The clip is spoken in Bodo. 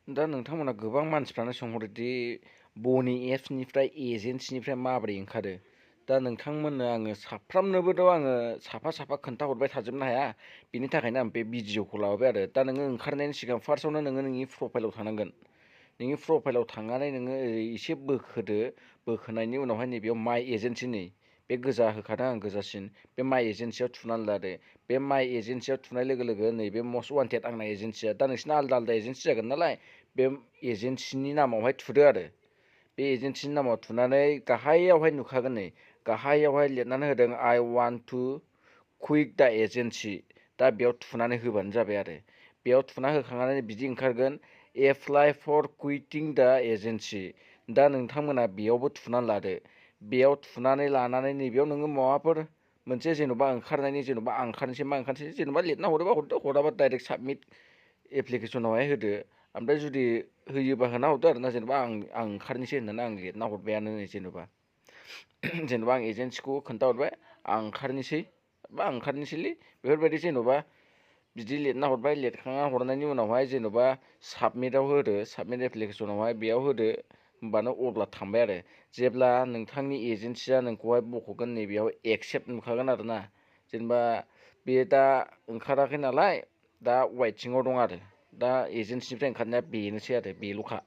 दा नोंथांमोना गोबां मानसिफ्रानो सोंहरोदि बनि एप्सनिफ्राय एजेन्सिनिफ्राय माबोरै ओंखारो। दा नोंथांमोननो आङो साफ्रामनोबोथ' आङो साफा खोन्थाहरबाय थाजोबनो हाया। बिनि थाखायनो आं बे भिडिअखौ लाबोबाय आरो। दा नोङो ओंखारनायनि सिगां फार्स्टआवनो नोङो नोंनि प्रफाइलाव थांनांगोन। नोंनि प्रफाइलाव थांनानै नोङो ओरै एसे बोखोदो। बोखोनायनि उनावहाय नैबेयाव माइ एजेन्सि नै बे गोजा होखादों आं गोजासिन। बे माइ एजेन्सियाव थुनानै लादो। बे माइ एजेन्सियाव थुनाय लोगो लोगो नैबे मस्ट वान्टेड आंना एजेन्सिया। दा नोंसिना आलदा आलदा एजेन्सि जागोन नालाय बे एजेन्सिनि नामावहाय थुदो आरो। बे एजेन्सिनि नामाव थुनानै गाहायावहाय नुखागोन नै गाहायावहाय लिरनानै होदों आइ वान्ट टु कुइट दा एजेन्सि। दा बेयाव थुनानै होबानो जाबाय आरो। बेयाव थुना होखांनानै बिदि ओंखारगोन एप्लाइ फर कुइटिं दा एजेन्सि। दा नोंथांमोना बेयावबो थुनानै लादो। बेयाव थुनानै लानानै नैबेयाव नोङो माबाफोर मोनसे जेन'बा ओंखारनायनि जेन'बा आं ओंखारनोसै मा ओंखारनोसै जेन'बा लिरना हरोबा हरदो, हराबा डाइरेक्ट साबमिट एप्लिकेसनावहाय होदो। ओमफ्राय जुदि होयोबा होना हरदो आरो ना। जेनेबा आं ओंखारनोसै होननानै आं लिरना हरबायानो जेनेबा जेनेबा आं एजेन्सिखौ खोन्थाहरबाय आं ओंखारनोसै बा आं ओंखारनोसैलै बेफोरबायदि जेन'बा बिदि लिरना हरबाय। लिरखांना हरनायनि उनावहाय जेन'बा साबमिटआव होदो। साबमिट एप्लिकेसनावहाय बेयाव होदो। होमबानो अब्ला थांबाय आरो। जेब्ला नोंथांनि एजेन्सिया नोंखौहाय बख'गोन नैबेयाव एक्सेप्ट नुखागोन आरो ना। जेनेबा बेयो दा ओंखाराखै नालाय दा वाइटिंआव दं आरो। दा एजेन्सिनिफ्राय ओंखारनाया बेनोसै आरो बेल'खा।